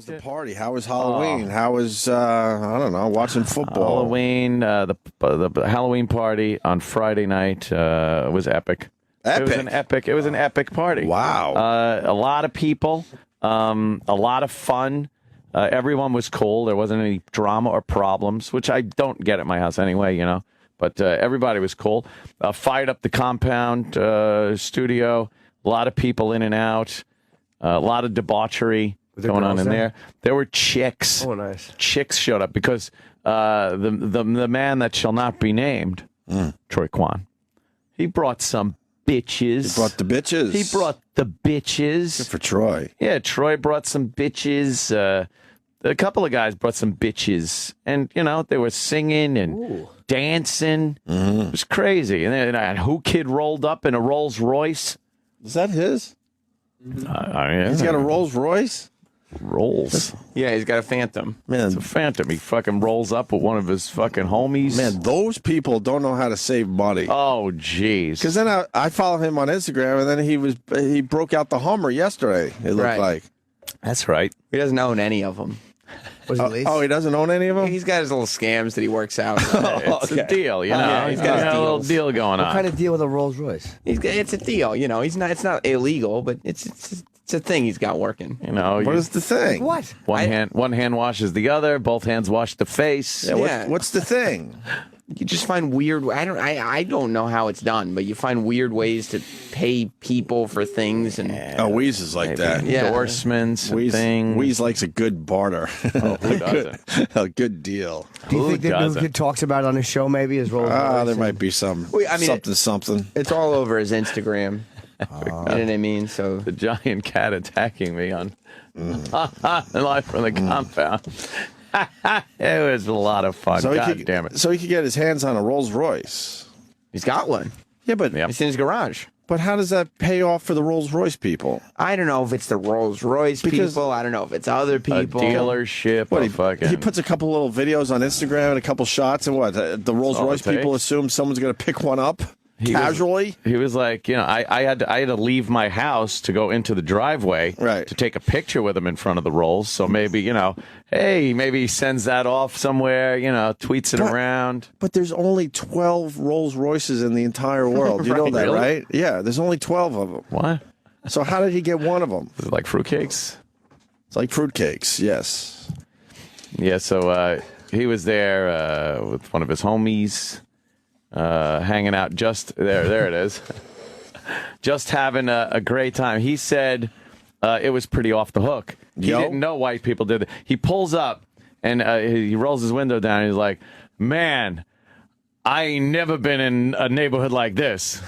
was the party? How was Halloween? How was I don't know, watching football? Halloween, the Halloween party on Friday night was epic. Epic. It was an epic party. Wow. A lot of people, a lot of fun. Everyone was cool. There wasn't any drama or problems, which I don't get at my house anyway, you know. But everybody was cool. Fired up the compound studio. A lot of people in and out. A lot of debauchery going on in there. There were chicks. Oh, nice. Chicks showed up because the man that shall not be named, Troy Kwan, he brought some bitches. He brought the bitches. He brought the bitches. Good for Troy. Yeah, Troy brought some bitches. A couple of guys brought some bitches. And, you know, they were singing and dancing. Mm-hmm. It was crazy. And then Whoo Kid rolled up in a Rolls-Royce. Is that his? He's got a Rolls-Royce? Rolls. Yeah, he's got a Phantom. Man, It's a Phantom. He fucking rolls up with one of his fucking homies. man, those people don't know how to save money. Oh, jeez. Because then I follow him on Instagram, and then he broke out the Hummer yesterday. It looked Right. like. That's right. He doesn't own any of them. Was it leased? Oh, he doesn't own any of them. He's got his little scams that he works out. It's a deal, you know. Yeah, he's he's got got his a little deals. deal going What on. kind of deal with a Rolls Royce? It's a deal, you know. It's not illegal, but it's a thing he's got working. You know, What is the thing? What? one hand washes the other, both hands wash the face. Yeah, Yeah. what's the thing? You just find weird. I don't know how it's done, but you find weird ways to pay people for things and Oh, Weeze is like that. Yeah. Endorsements and Weeze, things. Weeze likes a good barter. Oh, who doesn't? A good deal. Do you Who think that Whoo doesn't? Kid talks about it on his show maybe as Rolls Royce? There might be some I mean, something. it's all over his Instagram. You know what I mean? So The giant cat attacking me on live from the compound. It was a lot of fun. God damn it. So he could get his hands on a Rolls Royce. he's got one. Yeah, but Yep. It's in his garage. but how does that pay off for the Rolls Royce people? I don't know if it's the Rolls-Royce Because- people. I don't know if it's other A people. dealership. What a fucking, he puts a couple little videos on Instagram and a couple shots, and what the Rolls Royce all it people takes. assume someone's going to pick one up was- casually. He was like, you know, I had to leave my house to go into the driveway Right. to take a picture with him in front of the Rolls. So maybe, you know, hey, maybe he sends that off somewhere, you know, tweets it But- around. But there's only 12 Rolls Royces in the entire world. You know Right. that, Really? right? Yeah, there's only 12 of them. What? So how did he get one of them? Is it like fruitcakes? It's like fruitcakes. Yes. Yeah, so he was there with one of his homies, hanging out just there it is. Just having a great time. He said it was pretty off the hook. He Yo. didn't know white people did it. He pulls up and he rolls his window down and he's like, man, I ain't never been in a neighborhood like this.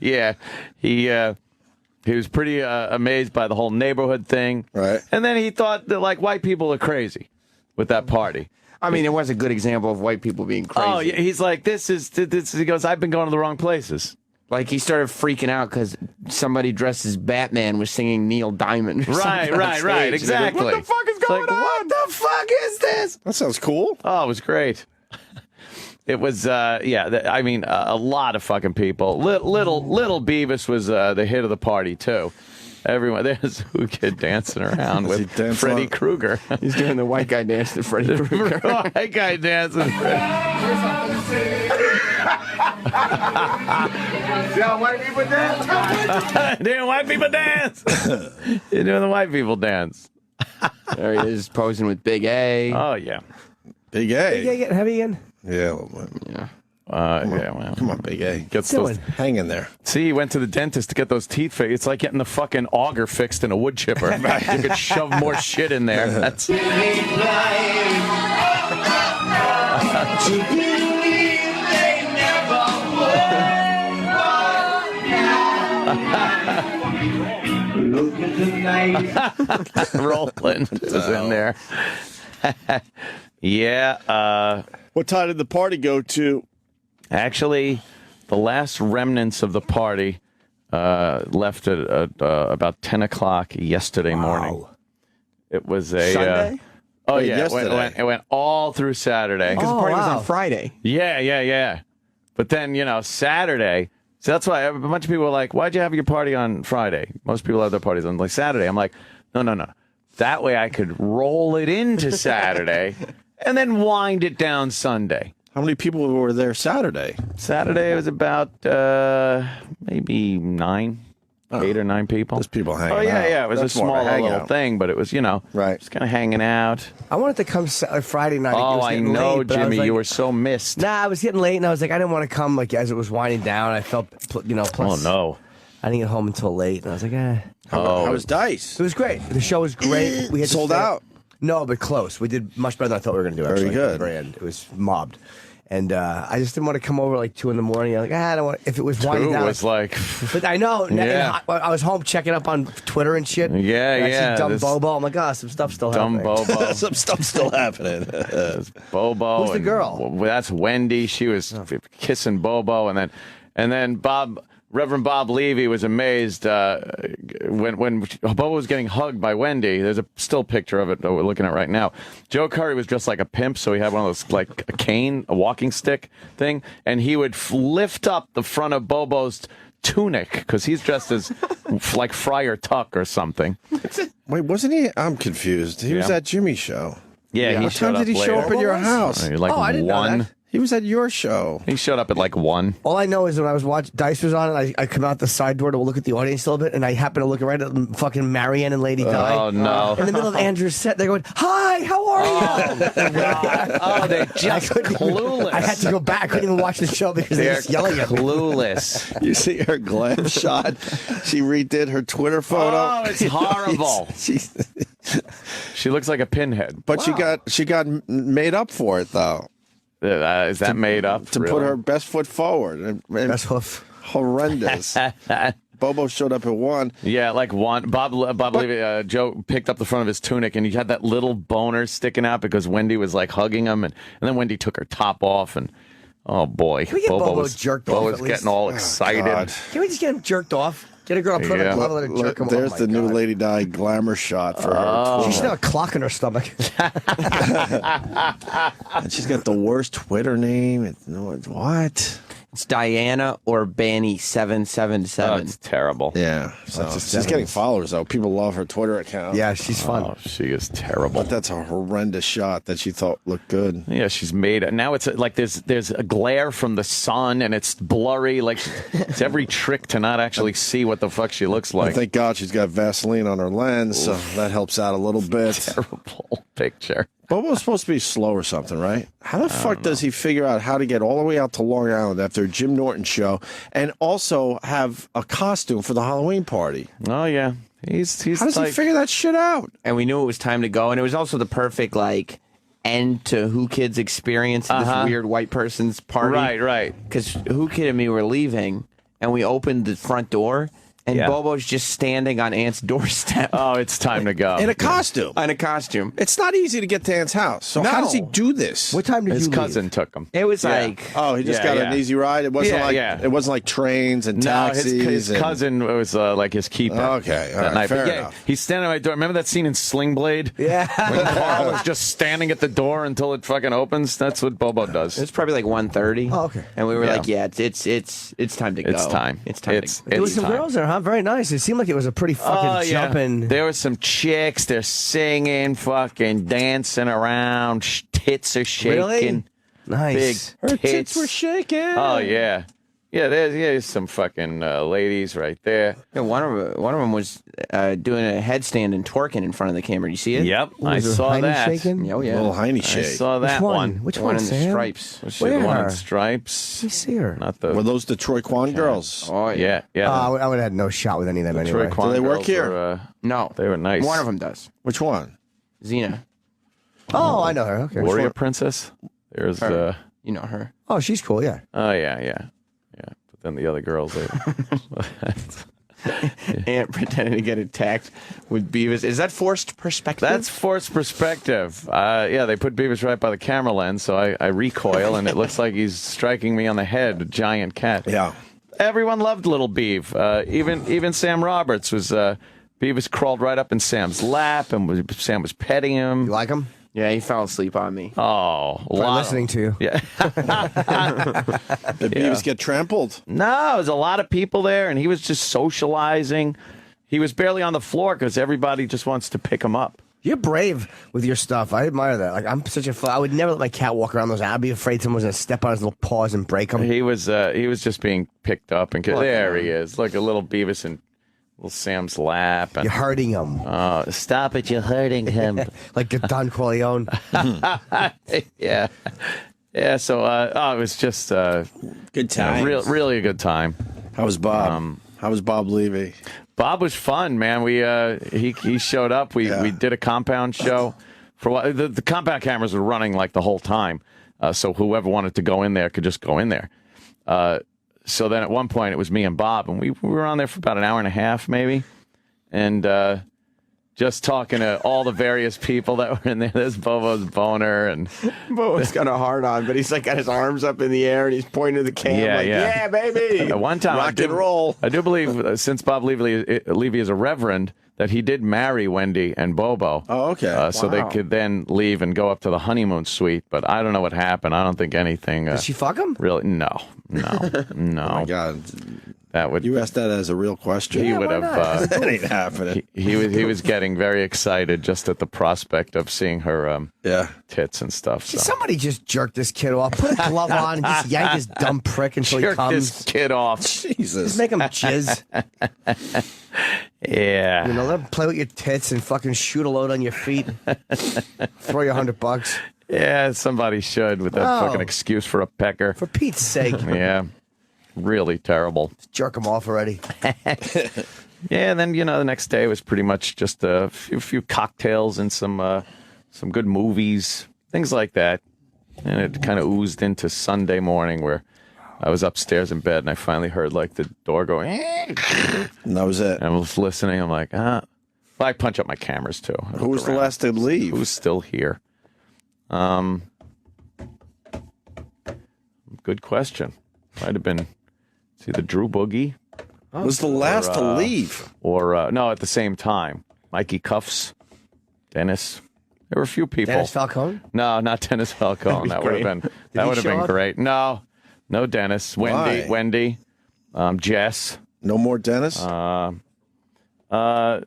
Yeah, he was pretty amazed by the whole neighborhood thing. Right. And then he thought that, like, white people are crazy with that party. I mean, it was a good example of white people being crazy. Oh, yeah, he's like, this. He goes, I've been going to the wrong places. Like, he started freaking out because somebody dressed as Batman was singing Neil Diamond. or something on stage. exactly. What the fuck is going on? What the fuck is this? That sounds cool. Oh, it was great. It was, I mean, a lot of fucking people. Little Beavis was the hit of the party, too. Everyone, there's Whoo Kid dancing around Was he with dancing Freddy on- Krueger. He's doing the white guy dance to Freddy Krueger. White guy dancing. Yeah, white people dance. Doing white people dance. You're doing the white people dance. There he is, posing with Big A. Oh, yeah. Big A. Yeah, get heavy again. Yeah, a little bit. Yeah. Yeah, well. Come on, Big A. Gets Doing. those, Hang in there. see, he went to the dentist to get those teeth fixed. It's like getting the fucking auger fixed in a wood chipper. You could shove more shit in there. That's Roland is in there. Yeah. What time did the party go to? Actually, the last remnants of the party left at about 10 o'clock yesterday morning. It was a Sunday? Oh Wait, yeah, yesterday? it went all through Saturday. Because the party was wow. on Friday. Yeah. But then Saturday So that's why a bunch of people were like, why'd you have your party on Friday? Most people have their parties on like Saturday. I'm like, no. That way I could roll it into Saturday and then wind it down Sunday. How many people were there Saturday? Saturday it was about maybe 8 or 9 people. There's people hanging out. Oh, yeah. It was That's a more of small little hangout. thing, but it was, Right. just kind of hanging out. I wanted to come Friday night. It Oh, was I getting know, late, but I was Jimmy. like, You were so missed. Nah, I was getting late, and I was like, I didn't want to come like as it was winding down. I felt, Oh, plus no. I didn't get home until late, and I was like, How was Dice? It was great. The show was great. We had to Sold stay- out? No, but close. We did much better than I thought we were going to do. Very Actually, good. At the very end. It was mobbed. And I just didn't want to come over like 2 in the morning. I'm like, I don't want. If it was winding Two down, was like... but I know. Yeah. I was home checking up on Twitter and shit. Yeah, and I yeah, see dumb this- Bobo. I'm like, some stuff still Dumb happening. Bobo. Some stuff still happening. Bobo. Who's the and- girl? well, that's Wendy. She was kissing Bobo, and then Reverend Bob Levy was amazed when Bobo was getting hugged by Wendy. There's a still picture of it that we're looking at right now. Joe Curry was dressed like a pimp, so he had one of those like a cane, a walking stick thing, and he would lift up the front of Bobo's tunic because he's dressed as like Friar Tuck or something. Wait, wasn't he? I'm confused. He was Yeah. at Jimmy's show. Yeah, he What showed time up did he show later. up at your was? house? Like Oh, I didn't know 1. that. He was at your show. He showed up at like 1. All I know is when I was watching, Dice was on, and I come out the side door to look at the audience a little bit, and I happen to look right at fucking Marianne and Lady Di. Oh, no. In the middle of Andrew's set, they're going, "Hi, how are you?" Oh, they're just clueless. I had to go back. I couldn't even watch the show because they were They're just yelling at me. clueless. You see her glam shot? She redid her Twitter photo. Oh, it's horrible. She looks like a pinhead. But she got made up for it though. Is that made up? To put her best foot forward. And That's hoof. horrendous. Bobo showed up at 1. Yeah, like 1. Bob Levy, Joe picked up the front of his tunic, and he had that little boner sticking out because Wendy was like hugging him, and then Wendy took her top off, and oh boy, we get Bobo was jerked off Bobo at was least? getting all excited. God. Can we just get him jerked off? Get a girl to put Yeah. a glove and let her jerk him off. There's Oh, the my new God. Lady Di glamour shot for Oh. her. She should have a clock in her stomach. And she's got the worst Twitter name. What? It's Diana or Banny Oh, 777. it's terrible. Yeah. So That's she's just getting followers though. People love her Twitter account. Yeah, she's fun. Oh, she is terrible. But that's a horrendous shot that she thought looked good. Yeah, she's made it. Now it's like there's a glare from the sun, and it's blurry. Like it's every trick to not actually see what the fuck she looks like. Thank God she's got Vaseline on her lens, so that helps out a little bit. Terrible picture. Bobo's supposed to be slow or something, right? How the fuck does he figure out how to get all the way out to Long Island after a Jim Norton show and also have a costume for the Halloween party? Oh yeah, he's How does he like, figure that shit out? And we knew it was time to go. And it was also the perfect, like, end to Whoo Kid's experience at this weird white person's party. Right. Because Whoo Kid and me were leaving, and we opened the front door, and Yeah. Bobo's just standing on Aunt's doorstep Oh, it's time to go. In a costume. in a costume. It's not easy to get to Aunt's house. So how No. does he do this? What time did His you cousin leave? took him. It was Yeah. like, Oh, he just Yeah, got yeah. an easy ride. It wasn't Yeah. it wasn't like trains and No, taxis. his and- cousin was like his keeper. Okay, all that right, night. fair But yeah, enough. he's standing at my door. Remember that scene in Sling Blade? Yeah. When Carl was just standing at the door until it fucking opens. That's what Bobo does. it was probably like 1:30. Oh, okay. And we were Yeah. like, yeah, it's time to go. It's time. It's time It's- to go. There was It's some time. girls there, huh? Very nice. It seemed like it was a pretty fucking jumping. There were some chicks. They're singing, fucking dancing around. Tits are shaking. Really? Nice. Big Her tits. tits were shaking. Oh yeah, yeah. There's some fucking ladies right there. Yeah, one of them was doing a headstand and twerking in front of the camera. You see it? Yep, I Was her saw hiney that. shaking? Oh, yeah. Little hiney I shake. saw that Which one? one. Which The one, one in the Sam? stripes. Was she the one Where? in stripes? Let me see her. Not the. Were those the Troy Kwan girls? Oh, yeah. I would have had no shot with any of them The anyway. Troy Kwan Do they work girls here? were, No. they were nice. One of them does. Which one? Xena. Oh, I know her. Okay. Warrior Princess. There's Her. You know her. Oh, she's cool. Yeah. oh yeah. But then the other girls. They, Aunt pretending to get attacked with Beavis. Is that forced perspective? That's forced perspective. Yeah, they put Beavis right by the camera lens, so I recoil, and it looks like he's striking me on the head, a giant cat. Yeah. Everyone loved Little Beav. Even Sam Roberts was. Beavis crawled right up in Sam's lap, and Sam was petting him. You like him? Yeah, he fell asleep on me. Oh, a By lot listening to you. Yeah. Did Beavis get trampled? No, there's a lot of people there, and he was just socializing. He was barely on the floor because everybody just wants to pick him up. You're brave with your stuff. I admire that. Like I'm such a. I would never let my cat walk around those. I'd be afraid someone's gonna step on his little paws and break them. He was just being picked up, and there he is, like a little Beavis in little Sam's lap. And, You're hurting him. stop it! You're hurting him. Like Don Corleone. Yeah. Yeah, so it was just Good time. really a good time. How was Bob? How was Bob Levy? Bob was fun, man. He showed up. We did a compound show for a while. The compound cameras were running like the whole time, so whoever wanted to go in there could just go in there. So then at one point it was me and Bob, and we were on there for about an hour and a half maybe, and just talking to all the various people that were in there. There's Bobo's boner, and Bobo's got a hard on, but he's like got his arms up in the air and he's pointing to the camera. Yeah. Baby. at one time Rock and roll. I do believe since Bob Levy is a reverend, that he did marry Wendy and Bobo. Oh, okay. So they could then leave and go up to the honeymoon suite. But I don't know what happened. I don't think anything. Did she fuck him? Really? No. Oh my God. That would. You asked that as a real question. He would have. That ain't happening. He was getting very excited just at the prospect of seeing her tits and stuff. So. Somebody just jerk this kid off. Put a glove on and just yank his dumb prick until Jerk he comes. this kid off. Jesus. Just make him jizz. Yeah. You know, let him play with your tits and fucking shoot a load on your feet. Throw you $100. Yeah, somebody should with that No. fucking excuse for a pecker. For Pete's sake. Yeah. Really terrible. Jerk him off already. Yeah, and then the next day was pretty much just a few cocktails and some good movies, things like that. And it kind of oozed into Sunday morning where I was upstairs in bed and I finally heard like the door going. And that was it. And I was listening. I'm like, Well, I punch up my cameras too. Who was the last to leave? Who's still here? Good question. Might have been either Drew Boogie. Was the last to leave? Or, no, at the same time. Mikey Cuffs, Dennis. There were a few people. Dennis Falcone? No, not Dennis Falcone. That would have been show great. No Dennis. Why? Wendy, Jess. No more Dennis? Well, I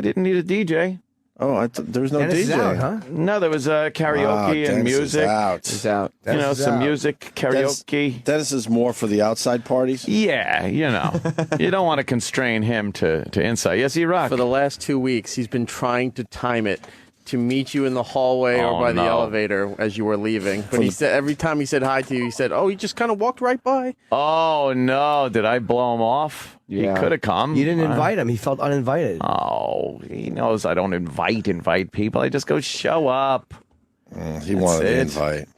didn't need a DJ. Oh, there was no Dennis is DJ. out, huh? No, there was karaoke and Dennis music. Is out. He's out. Dennis is Some out. music, karaoke. Dennis is more for the outside parties. Yeah, you don't want to constrain him to inside. Yes, E-Rock. For the last 2 weeks, he's been trying to time it to meet you in the hallway or by the elevator as you were leaving. But he said every time he said hi to you, he said, "Oh, he just kind of walked right by." Oh no! Did I blow him off? Yeah. He could have come. You didn't invite him. He felt uninvited. Oh, he knows I don't invite people. I just go show up. He wanted the it. invite.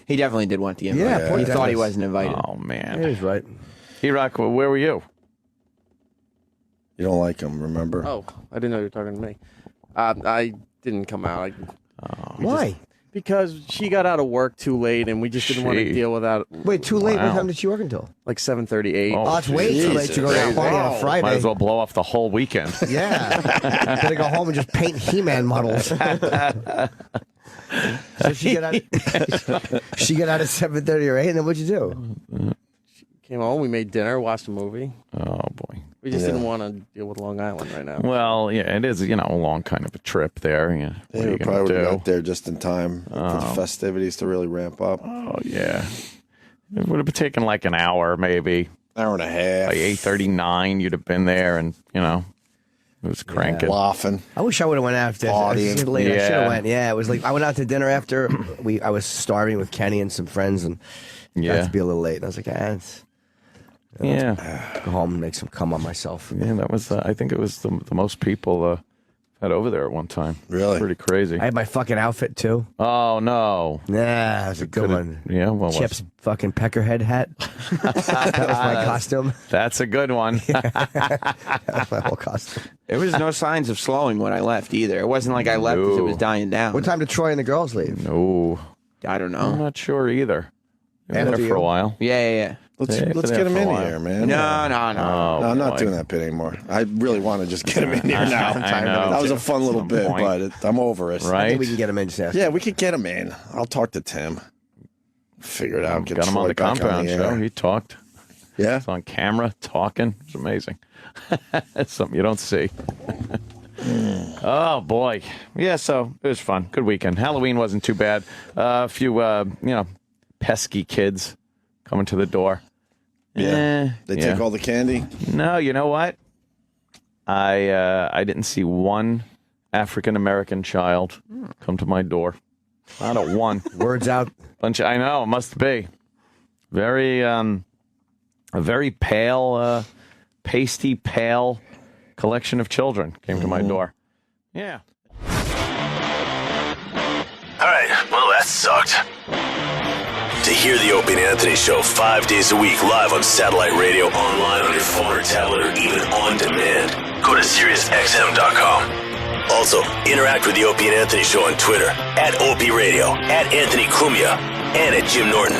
He definitely did want the invite. Yeah, poor he thought he Dennis. wasn't invited. Oh man, He was right. E-Rock, where were you? You don't like him, remember? Oh, I didn't know you were talking to me. I didn't come out. Why? Because she got out of work too late, and we just didn't want to She- deal with that. Wait, too late? Wow. What time did she work until? Like 7:38. Oh, it's way too late to go to a party on a Friday. Might as well blow off the whole weekend. Yeah. Gotta go home and just paint He-Man models. So she get out at 7:30 or 8, and then what'd you do? Came home, we made dinner, watched a movie. Oh boy. We just didn't want to deal with Long Island right now. Well, yeah, it is. A long kind of a trip there. Yeah. What are They you probably gonna would have do? got there just in time for the festivities to really ramp up. Oh yeah. It would have taken like an hour, maybe. Hour and a half. Like 8:39, you'd have been there, and it was cranking. Laughing. I wish I would have went after. Partying. I should Yeah. have went. Yeah, it was like I went out to dinner after I was starving with Kenny and some friends, and got to be a little late. And I was like, Yeah. go home and make some cum on myself. Yeah, that was. I think it was the most people had over there at one time. Really? Pretty crazy. I had my fucking outfit too. Oh no. Nah, it was a good one. Yeah. Well, Chip's fucking peckerhead hat. That was my costume. that's a good one. That was my whole costume. There was no signs of slowing when I left either. It wasn't like I left because it was dying down. What time did Troy and the girls leave? No, I don't I'm know. not sure either. They were After there for a you? while. Yeah. Let's Yeah, get him in here, man. No. Oh, No, I'm not boy. doing that bit anymore. I really want to just get him in here now. I know. That was a fun little Some bit, point. but I'm over it. I Right? think we can get him in. Just ask. Yeah, we could get him in. I'll talk to Tim. Figure it out. Get Got him on Troy the back compound the show. air. He talked. Yeah. It's on camera, talking. It's amazing. It's something you don't see. Oh, boy. Yeah, so it was fun. Good weekend. Halloween wasn't too bad. A few, pesky kids coming to the door. Yeah. They yeah. take all the candy. No, you know what? I didn't see one African-American child come to my door. Not a one. Words out. I know, it must be. Very, a very pale, pasty pale collection of children came to my door. Yeah. All right, well, that sucked. To hear the Opie and Anthony Show 5 days a week live on satellite radio, online on your phone or tablet, or even on demand, go to SiriusXM.com. Also, interact with the Opie and Anthony Show on Twitter, @Opie Radio, @Anthony Cumia, and @Jim Norton.